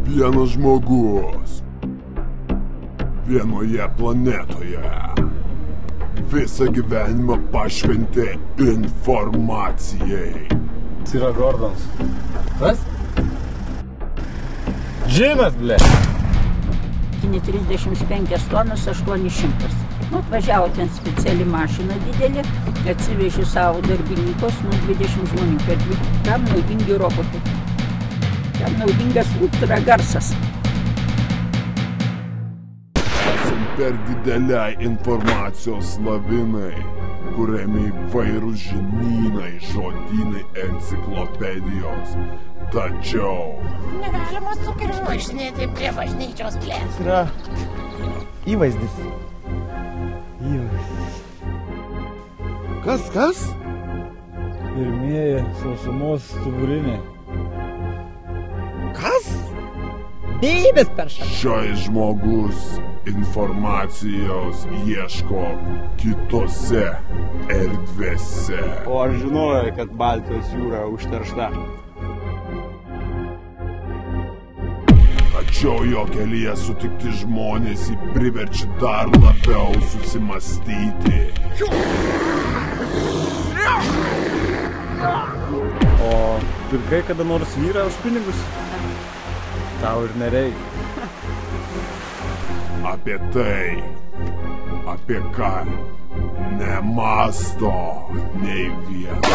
Vienas žmogus vienoje planetoje visą gyvenimą pašventė informacijai. Jis yra Gordons. Kas? Džinas, ble. 35 tonas 800. Nu, atvažiavo ten speciali mašina didelė, atsivežė savo darbininkus, 20 žmonių per dvi. Kam naudingi robotai? Kam naudingas ultragarsas? Esam per dideliai informacijos lavinai, kuriami įvairūs žinynai, žodynai, enciklopedijos. Tačiau negalima su kirviu važinėti prie bažnyčios plės. Yra įvaizdis. Kas? Pirmieji sausumos stuburiniai. Kas? Dėbės per Šiai žmogus informacijos ieško kitose erdvėse. O aš žinojau, kad Baltijos jūra užteršta. Tačiau jo kelyje sutikti žmonės jį priverčia dar labiau susimastyti. O pirkai kada nors vyrą už pinigus? Tau ir nereikia. Apie tai, apie ką nemąsto nei vienas.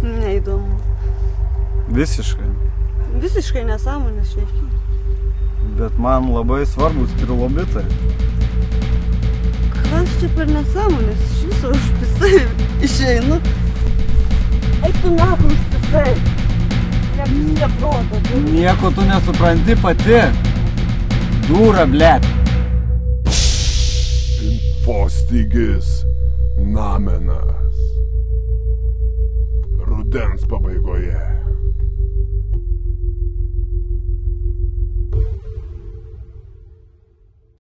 Neįdomu. Visiškai. Visiškai nesąmonės šneki. Bet man labai svarbus trilobitai. Kas čia per nesąmonės? Iš viso užpisai išeinu. Eik tu nahu užpisai. Neproto. Nieko tu nesupranti pati. Dūra, blet. Infostygis Namenas. Rudens pabaigoje.